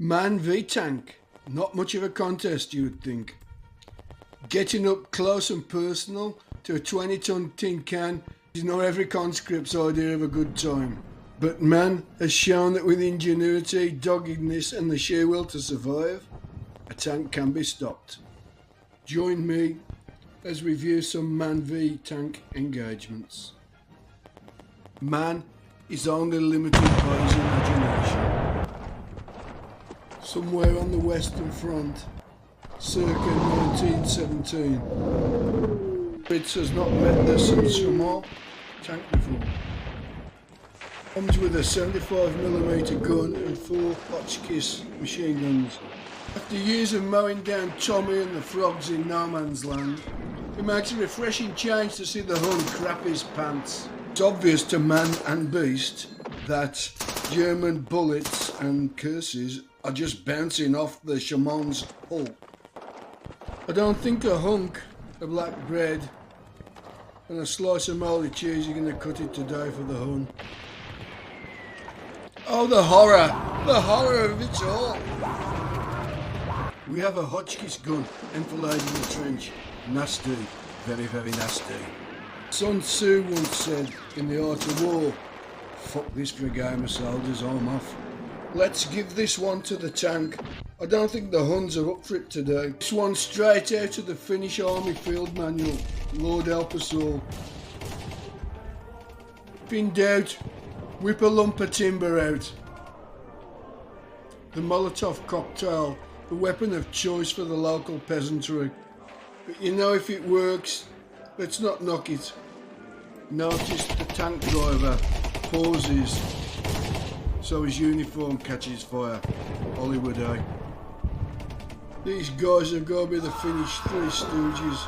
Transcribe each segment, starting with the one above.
Man v tank. Not much of a contest, you would think. Getting up close and personal to a 20-ton tin can is not every conscript's idea of a good time. But man has shown that with ingenuity, doggedness and the sheer will to survive, a tank can be stopped. Join me as we view some man v tank engagements. Man is only limited by his imagination. Somewhere on the Western Front, circa 1917, Fritz has not met the Saint-Chamond tank before. Comes with a 75mm gun and 4 Hotchkiss machine guns. After years of mowing down Tommy and the frogs in no man's land, it makes a refreshing change to see the Hun crap his pants. It's obvious to man and beast that German bullets and curses are just bouncing off the Chamond's hull. I don't think a hunk of black bread and a slice of mouldy cheese are going to cut it today for the Hun. Oh, the horror of it all. We have a Hotchkiss gun enfilading the trench. Nasty, very, very nasty. Sun Tzu once said in The Art of War, "Fuck this for a game of soldiers, I'm off." Let's give this one to the tank. I don't think the Huns are up for it today. This one straight out of the Finnish Army Field Manual. Lord help us all. If in doubt, whip a lump of timber out. The Molotov cocktail, the weapon of choice for the local peasantry. But you know, if it works, let's not knock it. Notice the tank driver pauses so his uniform catches fire. Hollywood, eh? These guys have got to be the Finnish Three Stooges.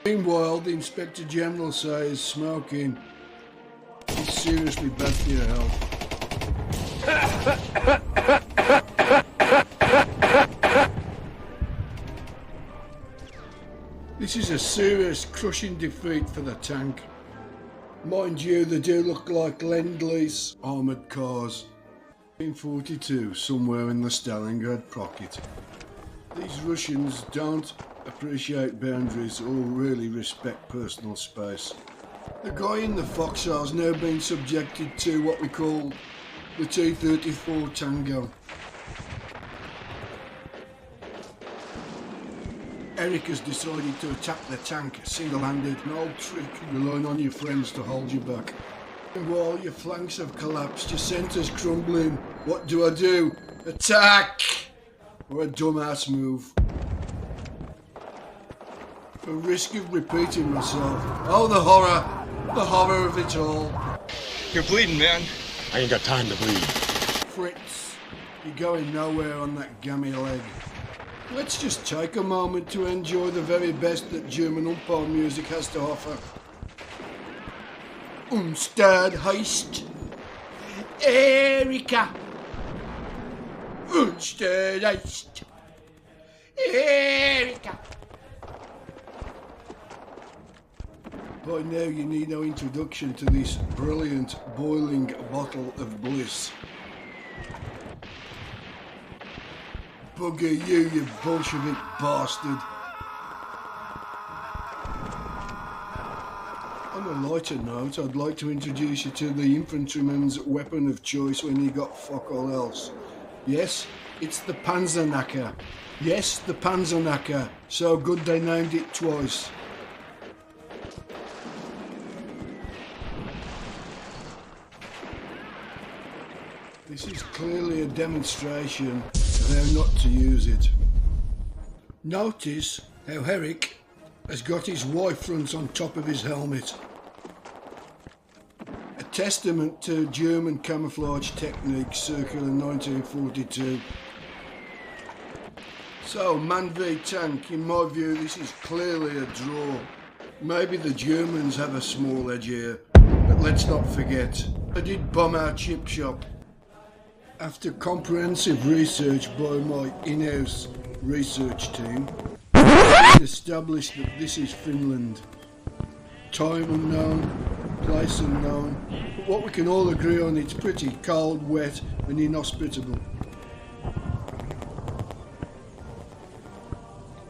Meanwhile, the Inspector General says smoking is seriously bad for your health. This is a serious, crushing defeat for the tank. Mind you, they do look like Lend-Lease armoured cars. 1942, somewhere in the Stalingrad pocket. These Russians don't appreciate boundaries or really respect personal space. The guy in the foxhole's now been subjected to what we call the T-34 Tango. Eric has decided to attack the tank single-handed, an old trick, relying on your friends to hold you back. And while your flanks have collapsed, your centre's crumbling, what do? Attack! Or a dumbass move. For risk of repeating myself. Oh, the horror of it all. You're bleeding, man. I ain't got time to bleed. Fritz, you're going nowhere on that gammy leg. Let's just take a moment to enjoy the very best that German umpire music has to offer. Unstad heist. Erika. Unstad heist. Erika. By now you need no introduction to this brilliant boiling bottle of bliss. Bugger you Bolshevik bastard. On a lighter note, I'd like to introduce you to the infantryman's weapon of choice when he got fuck all else. Yes, it's the Panzerknacker. Yes, the Panzerknacker. So good they named it twice. This is clearly a demonstration of how not to use it. Notice how Eric has got his Y front on top of his helmet. A testament to German camouflage technique circa 1942. So, man v tank, in my view this is clearly a draw. Maybe the Germans have a small edge here, but let's not forget, they did bomb our chip shop. After comprehensive research by my in-house research team, we established that this is Finland. Time unknown, place unknown, But what we can all agree on, it's pretty cold, wet and inhospitable.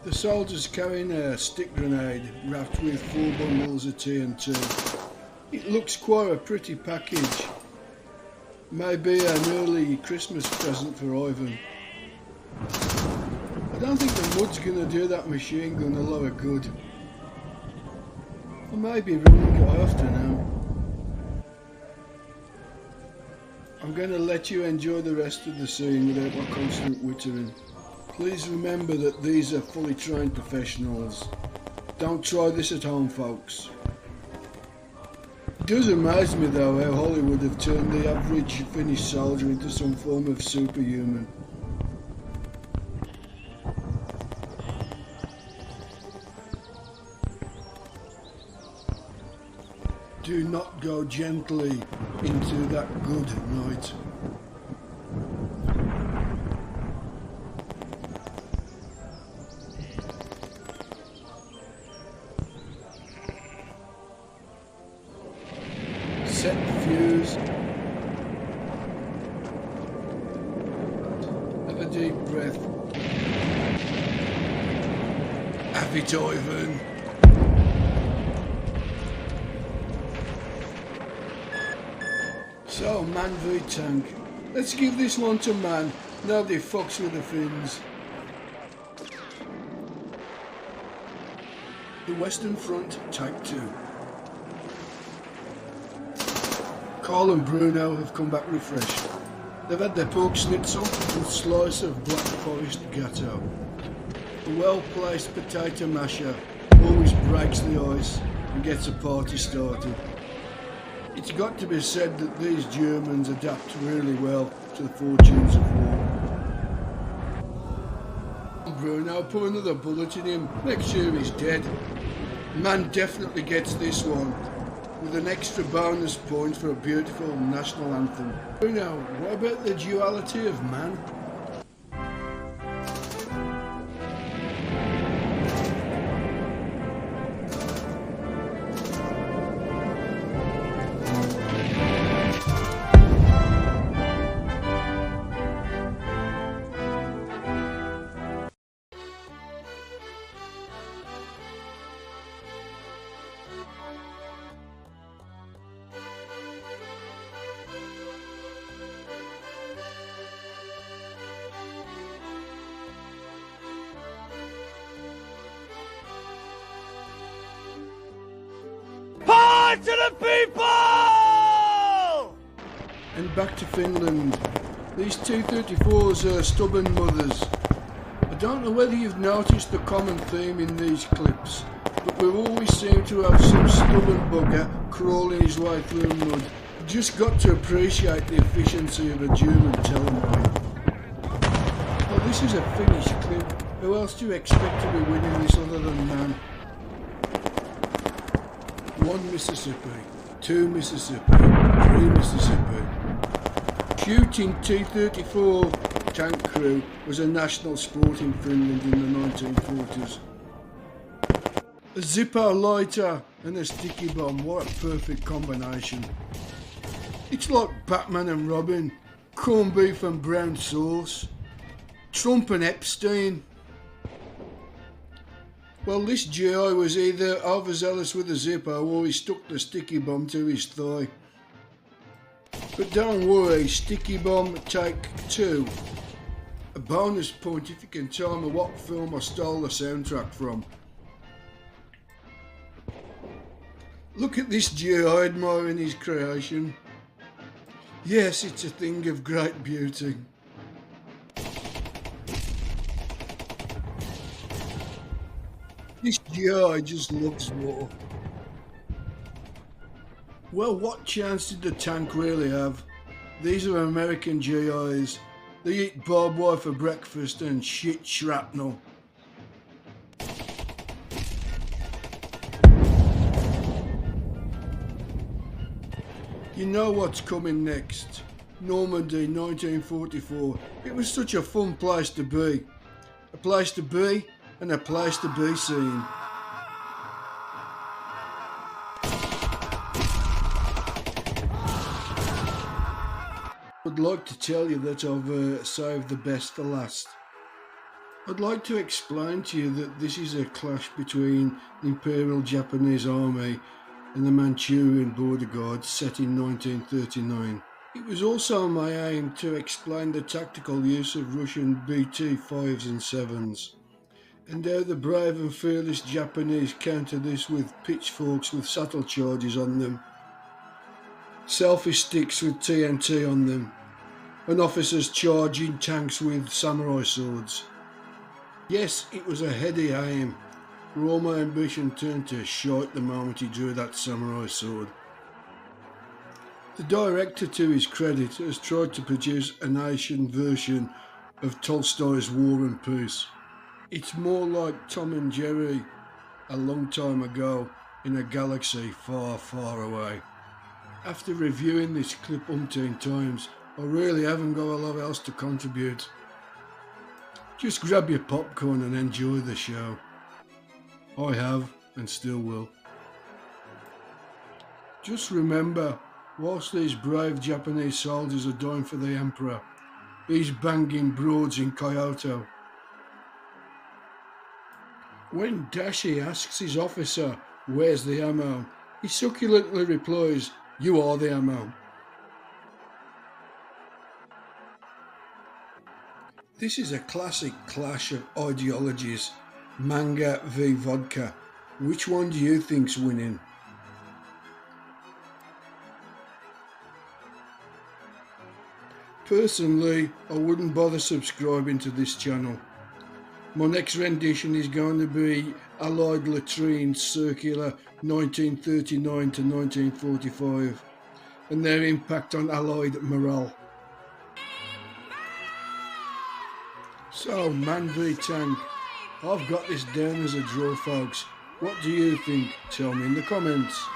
The soldiers carrying a stick grenade wrapped with 4 bundles of TNT. It looks quite a pretty package. Maybe an early Christmas present for Ivan. I don't think the mud's gonna do that machine gun a lot of good. I may be running it after now. I'm gonna let you enjoy the rest of the scene without my constant wittering. Please remember that these are fully trained professionals. Don't try this at home, folks. It does amaze me though how Hollywood have turned the average Finnish soldier into some form of superhuman. Do not go gently into that good night. Set the fuse. Have a deep breath. Have it, Ivan. So, man v tank. Let's give this one to man. Nobody fucks with the Finns. The Western Front, Type 2. Carl and Bruno have come back refreshed. They've had their pork schnitzel and slice of Black Forest Gatto. A well-placed potato masher always breaks the ice and gets a party started. It's got to be said that these Germans adapt really well to the fortunes of war. Bruno, put another bullet in him, make sure he's dead. Man definitely gets this one, with an extra bonus point for a beautiful national anthem. Bruno, what about the duality of man? To the people! And back to Finland. These T-34s are stubborn mothers. I don't know whether you've noticed the common theme in these clips, but we always seem to have some stubborn bugger crawling his way through mud. You've just got to appreciate the efficiency of a German Tiananmen. Oh, this is a Finnish clip. Who else do you expect to be winning this other than man? 1 Mississippi, 2 Mississippi, 3 Mississippi. Shooting T-34 tank crew was a national sport in Finland in the 1940s. A Zippo lighter and a sticky bomb, what a perfect combination. It's like Batman and Robin, corned beef and brown sauce, Trump and Epstein. Well, this GI was either overzealous with a Zippo or he stuck the sticky bomb to his thigh. But don't worry, sticky bomb take 2. A bonus point if you can tell me what film I stole the soundtrack from. Look at this GI admiring his creation. Yes, it's a thing of great beauty. This GI just loves war. Well, what chance did the tank really have? These are American GIs. They eat barbed wire for breakfast and shit shrapnel. You know what's coming next. Normandy, 1944. It was such a fun place to be. A place to be and a place to be seen. I'd like to tell you that I've saved the best for last. I'd like to explain to you that this is a clash between the Imperial Japanese Army and the Manchurian Border Guard set in 1939. It was also my aim to explain the tactical use of Russian BT-5s and 7s, and how the brave and fearless Japanese counter this with pitchforks with satchel charges on them, selfie sticks with TNT on them, and officers charging tanks with samurai swords. Yes, it was a heady aim, where all my ambition turned to shite the moment he drew that samurai sword. The director, to his credit, has tried to produce an Asian version of Tolstoy's War and Peace. It's more like Tom and Jerry a long time ago in a galaxy far, far away. After reviewing this clip umpteen times, I really haven't got a lot else to contribute. Just grab your popcorn and enjoy the show. I have and still will. Just remember, whilst these brave Japanese soldiers are dying for the Emperor, he's banging broads in Kyoto. When Dashi asks his officer, "Where's the ammo?" he succulently replies, "You are the ammo." This is a classic clash of ideologies, manga v vodka. Which one do you think's winning? Personally, I wouldn't bother subscribing to this channel. My next rendition is going to be Allied latrines circular 1939 to 1945 and their impact on Allied morale. So, man v tank, I've got this down as a draw, folks. What do you think? Tell me in the comments.